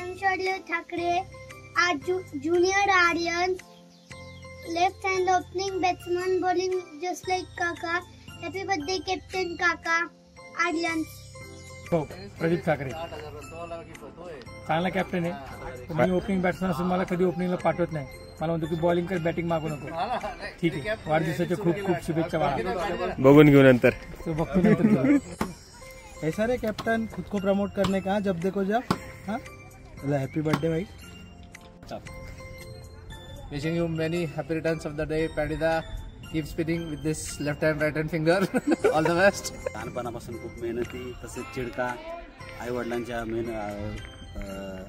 Shamshadlal Thakre, our junior Aryans, left hand opening batsman bowling just like Kaka. Happy birthday Captain Kaka, Aryans. हो प्रदीप ठाकरे चांगला captain आहे. मी opening batsman असून मला कधी ओपनिंगला पाठवत नाही. मला म्हणतो की बॉलिंग कर, बॅटिंग मागू नको. ठीक आहे, वाढदिवसाच्या खूप खूप शुभेच्छा. मला बघून घेऊ नंतर तो बघतो नंतर. ऐसा रे कैप्टन, खुद को प्रमोट करने का जब देखो जब. हाँ हैप्पी बर्थडे भाई. Wishing you many happy returns of the day, Padida. Keep spinning with this left hand, right hand finger. All the best. लहानपणापासून खूप मेहनती तसेच चिडका, आई वडिलांच्या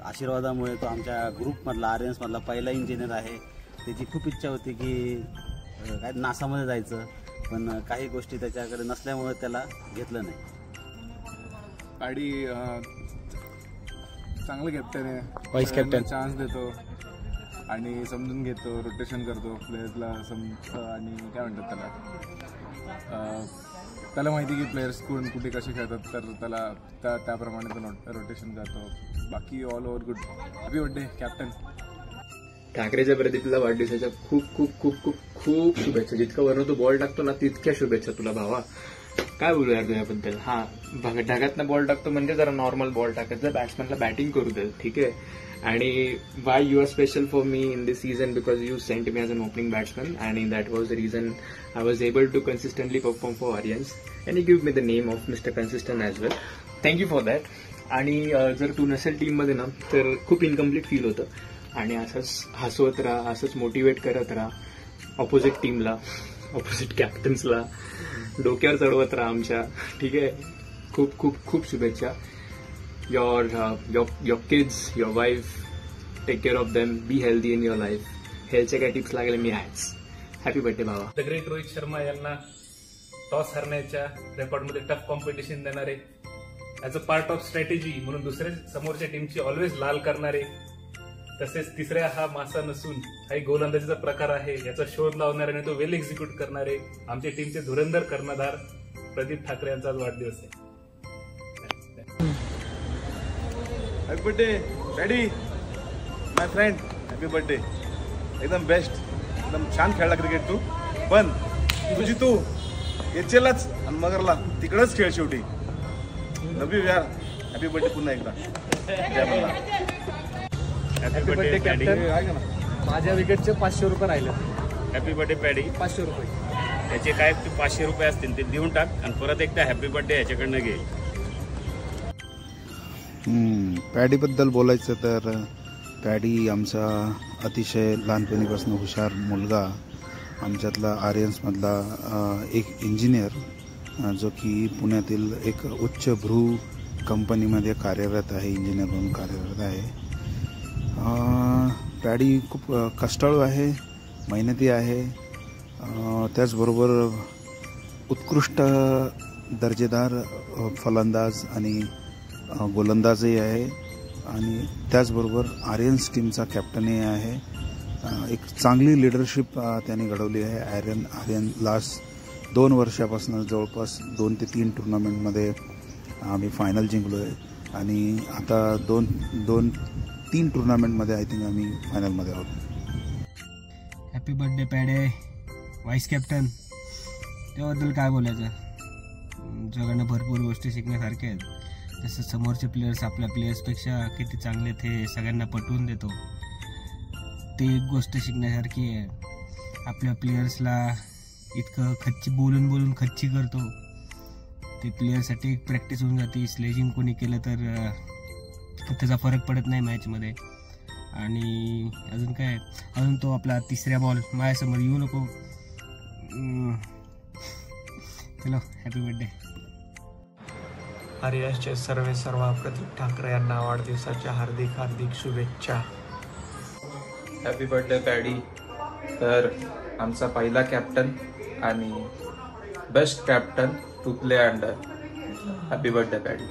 आशीर्वादामुळे तो आमच्या ग्रुपमधला आर्यन्समधला पहिला इंजिनियर आहे. त्याची खूप इच्छा होती की काय नासामध्ये जायचं, पण काही गोष्टी त्याच्याकडे नसल्यामुळे त्याला घेतलं नाही. पॅडी चांगलं कॅप्टन आहे, वाईस कॅप्टन. चान्स देतो आणि समजून घेतो, रोटेशन करतो प्लेयर्सला आणि काय म्हणतात त्याला माहिती की प्लेयर्स कोण कुठे कसे खेळतात, तर त्याला त्याप्रमाणे तो रोटेशन करतो. बाकी all over good. Happy birthday captain. ठाकरेच्या प्रदीपला वाढदिवसाच्या खूप खूप खूप खूप खूप शुभेच्छा. जितका वरून तू बॉल टाकतो ना तितक्या शुभेच्छा तुला भावा. काय बोलू यार तुझ्याबद्दल. हा ढगातनं बॉल टाकतो म्हणजे जरा नॉर्मल बॉल टाकायचं, बॅट्समॅनला बॅटिंग करू दे, ठीक आहे. आणि why you are special for me in this season because you sent me as an opening batsman आणि that was the reason I was able to consistently perform for Aryans and you give me the name of mister consistent as well. Thank you for that. आणि जर तू नसेल टीममध्ये ना तर खूप incomplete feel होतं. आणि असंच हसवत राहा, असंच मोटिवेट करत राहा, ऑपोजिट टीमला, ऑपोजिट कॅप्टन्सला डोक्यावर चढवत राहा आमच्या, ठीक आहे. खूप खूप खूप शुभेच्छा. your kids, your wife, take care of them, be healthy in your life. हेल्थच्या काही टिप्स लागले मी आहेच. हॅपी बर्थडे भावा. द ग्रेट रोहित शर्मा यांना टॉस हरण्याच्या रेकॉर्डमध्ये टफ कॉम्पिटिशन देणारे, as a part of strategy म्हणून दुसऱ्या समोरच्या टीमची ऑलवेज लाल करणारे, तसेच तिसऱ्या हा मासा नसून काही गोलंदाजीचा प्रकार आहे याचा शोध लावणारे आणि तो वेल एक्झिक्यूट करणारे आमच्या टीमचे धुरंधर कर्णधार प्रदीप ठाकरे यांचा आज वाढदिवस आहे. हॅपी बर्थडे डॅडी, माय फ्रेंड. Happy birthday. एकदम बेस्ट, एकदम छान खेळला क्रिकेट तू. पण तुझी तू एचएललाच आणि मगरला तिकडच खेळ शेवटी. लव यू यार. हॅपी बर्थडे पुन्हा एकदा. Happy birthday captain. माझ्या विकेटचे 500 रुपये राहिले. Happy birthday paddy. 500 रुपये त्याचे काय 500 रुपये असतील ते देऊन टाक आणि परत एकदा हॅपी बर्थडे ह्याच्याकडनं घे. पॅडीबद्दल बोलायचं तर पॅडी आमचा अतिशय लहानपणीपासून हुशार मुलगा, आमच्यातला आर्यन्समधला एक इंजिनियर जो की पुण्यातील एक उच्चभ्रू कंपनीमध्ये कार्यरत आहे, इंजिनियर म्हणून कार्यरत आहे. पॅडी खूप कष्टाळू आहे, मेहनती आहे, त्याचबरोबर उत्कृष्ट दर्जेदार फलंदाज आणि गोलंदाजही आहे आणि त्याचबरोबर आर्यन्स टीमचा कॅप्टनही आहे. एक चांगली लिडरशिप त्यांनी घडवली आहे. आर्यन लास्ट 2 वर्षापासून जवळपास 2 ते 3 टुर्नामेंटमध्ये आम्ही फायनल जिंकलो आहे आणि आता 2-3 टुर्नामेंटमध्ये आय थिंक आम्ही फायनलमध्ये आहोत. Happy birthday Pade, vice captain. त्याबद्दल काय बोलायचं. जगानं भरपूर गोष्टी शिकण्यासारख्या आहेत. जसं समोरचे प्लेयर्स आपल्या प्लेयर्सपेक्षा किती चांगले ते सगळ्यांना पटवून देतो, ते एक गोष्ट शिकण्यासारखी आहे. आपल्या प्लेयर्सला इतकं बोलून खच्ची करतो, ते प्लेयरसाठी एक प्रॅक्टिस होऊन जाते. स्लेजिंग कोणी केलं तर त्याचा फरक पडत नाही मॅचमध्ये. आणि अजून तो आपला तिसऱ्या बॉल माझ्यासमोर येऊ नको. चलो हॅपी बर्थडे. आर्यन्सचे सर्व प्रदीप ठाकरे यांना वाढदिवसाच्या हार्दिक शुभेच्छा. Happy birthday Paddy. तर आमचा पहिला कॅप्टन आणि best captain to play under. Happy birthday paddy.